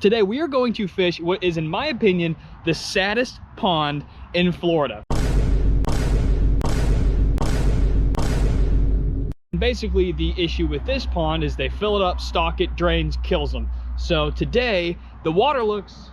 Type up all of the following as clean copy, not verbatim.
Today we are going to fish what is, in my opinion, the saddest pond in Florida. Basically, the issue with this pond is they fill it up, stock it, drains, kills them. So today, the water looks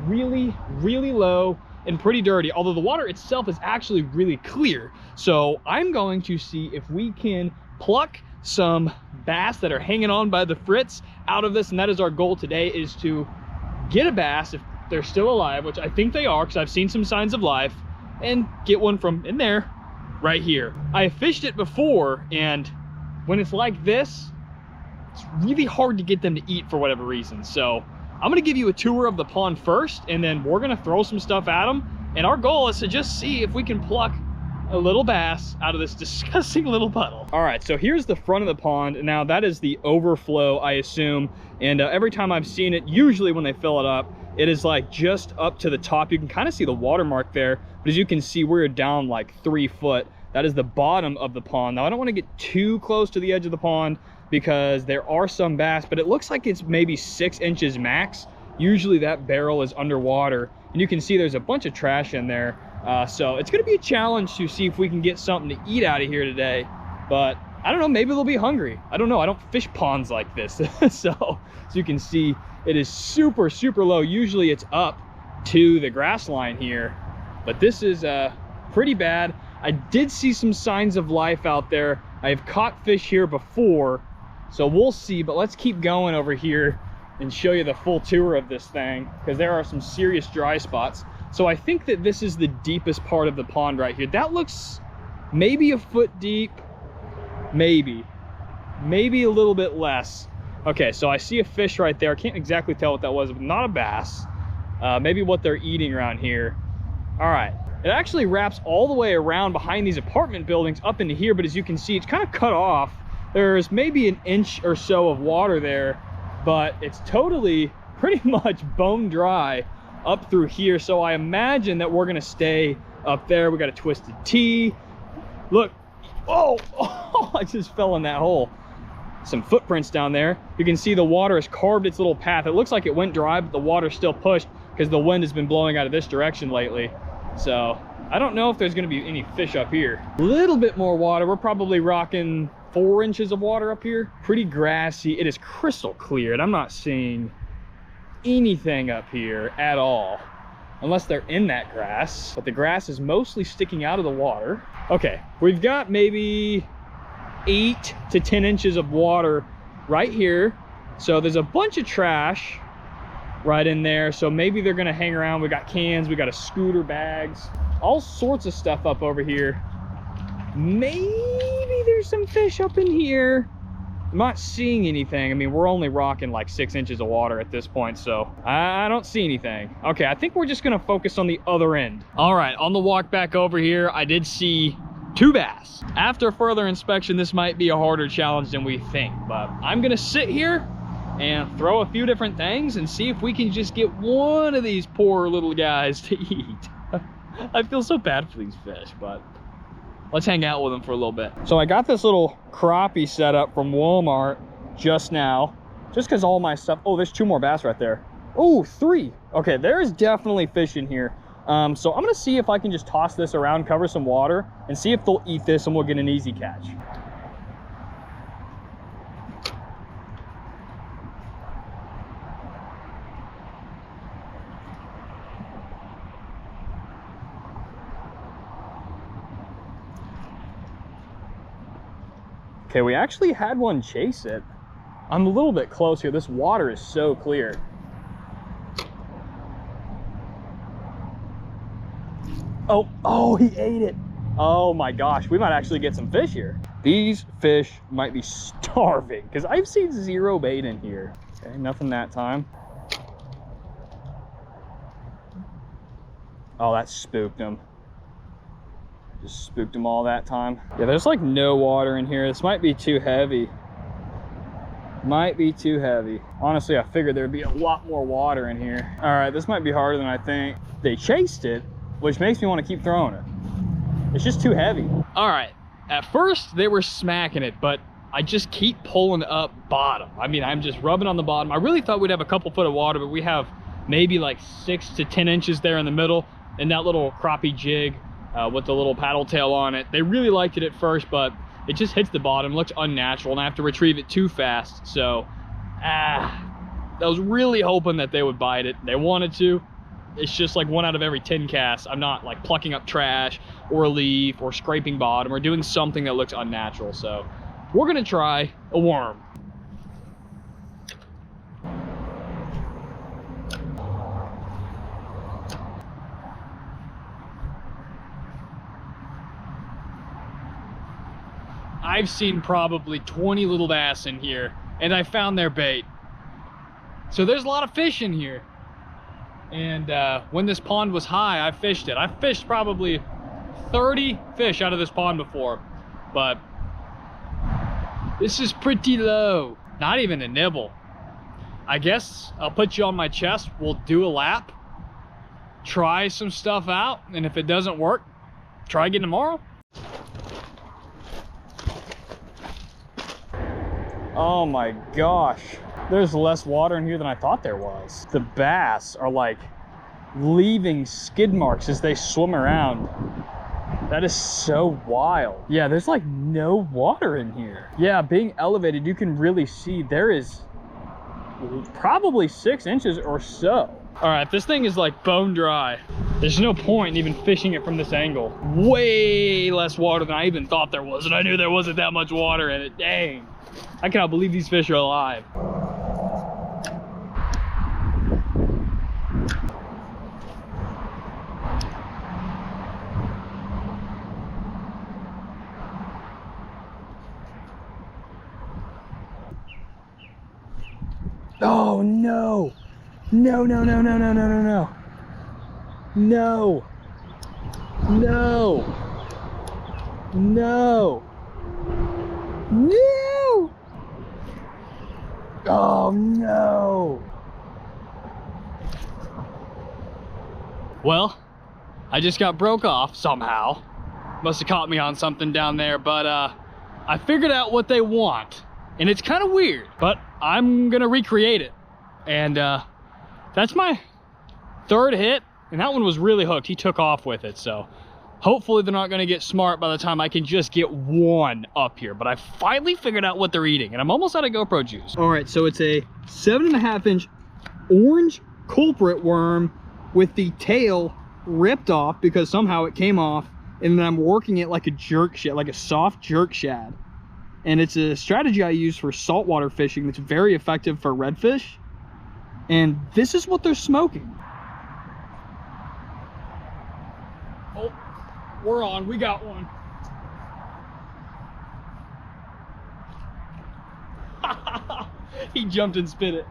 really, really low and pretty dirty, although the water itself is actually really clear. So I'm going to see if we can pluck some bass that are hanging on by the fritz out of this, and that is our goal today, is to get a bass if they're still alive, which I think they are because I've seen some signs of life, and get one from in there right here. I fished it before, and when it's like this, it's really hard to get them to eat for whatever reason. So I'm gonna give you a tour of the pond first, and then we're gonna throw some stuff at them, and our goal is to just see if we can pluck a little bass out of this disgusting little puddle. All right, so here's the front of the pond. Now that is the overflow, I assume, and every time I've seen it, usually when they fill it up, it is like just up to the top. You can kind of see the watermark there, but as you can see, we're down like 3 foot. That is the bottom of the pond. Now I don't want to get too close to the edge of the pond because there are some bass, but it looks like it's maybe 6 inches max. Usually that barrel is underwater, and you can see there's a bunch of trash in there. So it's gonna be a challenge to see if we can get something to eat out of here today, but I don't know, maybe they'll be hungry. I don't know, I don't fish ponds like this. So as you can see, it is super, super low. Usually it's up to the grass line here, but this is pretty bad. I did see some signs of life out there. I have caught fish here before, so we'll see, but let's keep going over here and show you the full tour of this thing, because there are some serious dry spots. So I think that this is the deepest part of the pond right here. That looks maybe a foot deep, maybe a little bit less. Okay, so I see a fish right there. I can't exactly tell what that was, but not a bass. Maybe what they're eating around here. All right, it actually wraps all the way around behind these apartment buildings up into here, but as you can see, it's kind of cut off. There's maybe an inch or so of water there, but it's totally pretty much bone dry up through here. So I imagine that we're gonna stay up there. We got a twisted T. Look, oh, I just fell in that hole. Some footprints down there. You can see the water has carved its little path. It looks like it went dry, but the water's still pushed because the wind has been blowing out of this direction lately. So I don't know if there's gonna be any fish up here. A little bit more water. We're probably rocking 4 inches of water up here. Pretty grassy. It is crystal clear, and I'm not seeing anything up here at all, unless they're in that grass, but the grass is mostly sticking out of the water. Okay, we've got maybe 8 to 10 inches of water right here, so there's a bunch of trash right in there, so maybe they're gonna hang around. We got cans, we got a scooter, bags, all sorts of stuff up over here. Maybe there's some fish up in here. I'm not seeing anything. I mean, we're only rocking like 6 inches of water at this point, so I don't see anything. Okay, I think we're just gonna focus on the other end. All right, on the walk back over here, I did see 2 bass. After further inspection, this might be a harder challenge than we think, but I'm gonna sit here and throw a few different things and see if we can just get one of these poor little guys to eat. I feel so bad for these fish, but let's hang out with them for a little bit. So I got this little crappie set up from Walmart just now, just because all my stuff, oh, there's 2 more bass right there. Oh, 3. Okay, there's definitely fish in here. So I'm gonna see if I can just toss this around, cover some water, and see if they'll eat this, and we'll get an easy catch. Okay, we actually had one chase it. I'm a little bit close here. This water is so clear. Oh, he ate it. Oh my gosh, we might actually get some fish here. These fish might be starving because I've seen 0 bait in here. Okay, nothing that time. Oh, that spooked him. Just spooked them all that time. Yeah, there's like no water in here. This might be too heavy. Might be too heavy. Honestly, I figured there'd be a lot more water in here. All right, this might be harder than I think. They chased it, which makes me want to keep throwing it. It's just too heavy. All right, at first they were smacking it, but I just keep pulling up bottom. I mean, I'm just rubbing on the bottom. I really thought we'd have a couple foot of water, but we have maybe like 6 to 10 inches there in the middle. And that little crappie jig with the little paddle tail on it, they really liked it at first, but it just hits the bottom, looks unnatural, and I have to retrieve it too fast. So, I was really hoping that they would bite it. They wanted to. It's just like 1 out of every 10 casts. I'm not like plucking up trash or a leaf or scraping bottom or doing something that looks unnatural. So we're gonna try a worm. I've seen probably 20 little bass in here, and I found their bait. So there's a lot of fish in here. And when this pond was high, I fished it. I fished probably 30 fish out of this pond before, but this is pretty low. Not even a nibble. I guess I'll put you on my chest. We'll do a lap, try some stuff out, and if it doesn't work, try again tomorrow. Oh my gosh. There's less water in here than I thought there was. The bass are like leaving skid marks as they swim around. That is so wild. Yeah, there's like no water in here. Yeah, being elevated, you can really see there is probably 6 inches or so. All right, this thing is like bone dry. There's no point in even fishing it from this angle. Way less water than I even thought there was, and I knew there wasn't that much water in it. Dang. I cannot believe these fish are alive. Oh no. No, no, no, no, no, no, no, no. No. No. No. No. Oh no. Well, I just got broke off somehow. Must have caught me on something down there, but I figured out what they want. And it's kind of weird, but I'm gonna recreate it. And that's my 3rd hit, and that one was really hooked. He took off with it, so hopefully they're not gonna get smart by the time I can just get one up here. But I finally figured out what they're eating, and I'm almost out of GoPro juice. All right, so it's a 7.5-inch orange culprit worm with the tail ripped off because somehow it came off, and then I'm working it like a jerk shad, like a soft jerk shad. And it's a strategy I use for saltwater fishing that's very effective for redfish. And this is what they're smoking. Oh, we're on, we got one. He jumped and spit it.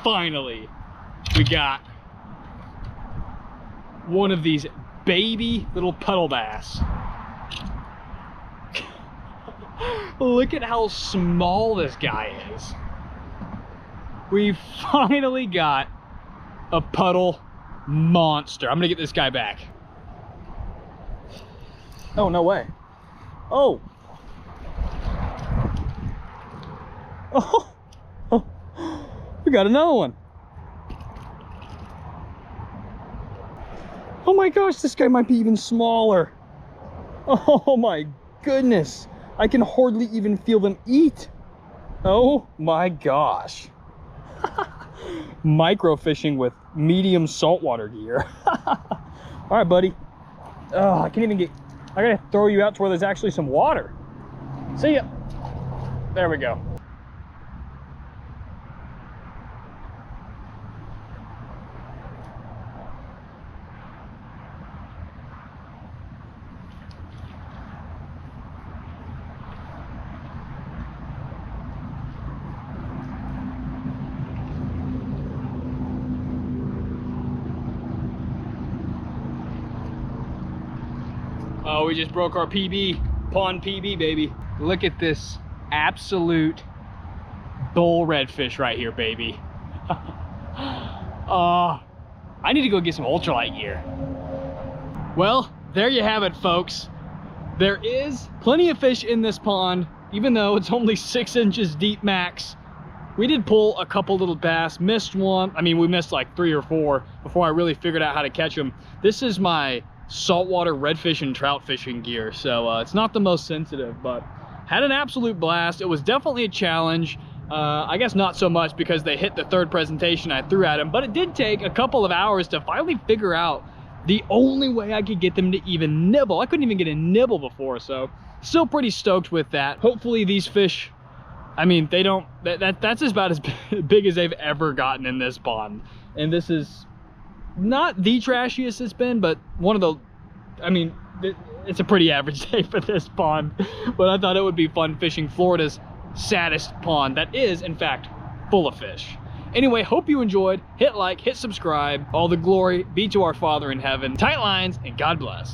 Finally, we got one of these baby little puddle bass. Look at how small this guy is. We finally got a puddle monster. I'm gonna get this guy back. Oh, no way. Oh. Oh. We got another one. Oh my gosh, this guy might be even smaller. Oh my goodness. I can hardly even feel them eat. Oh my gosh. Micro fishing with medium saltwater gear. All right, buddy. Oh, I can't even get, I gotta throw you out to where there's actually some water. See ya. There we go. Oh, we just broke our PB, pond PB, baby. Look at this absolute bull redfish right here, baby. I need to go get some ultralight gear. Well, there you have it, folks. There is plenty of fish in this pond, even though it's only 6 inches deep max. We did pull a couple little bass, missed one. I mean, we missed like 3 or 4 before I really figured out how to catch them. This is my saltwater redfish and trout fishing gear, so it's not the most sensitive, but had an absolute blast. It was definitely a challenge. I guess not so much because they hit the 3rd presentation I threw at them, but it did take a couple of hours to finally figure out the only way I could get them to even nibble. I couldn't even get a nibble before, so still pretty stoked with that. Hopefully these fish, I mean, they don't, that's about as big as they've ever gotten in this pond. And this is not the trashiest it's been, but one of the, I mean, it's a pretty average day for this pond, but I thought it would be fun fishing Florida's saddest pond that is, in fact, full of fish. Anyway, hope you enjoyed. Hit like, hit subscribe. All the glory be to our Father in heaven. Tight lines, and God bless.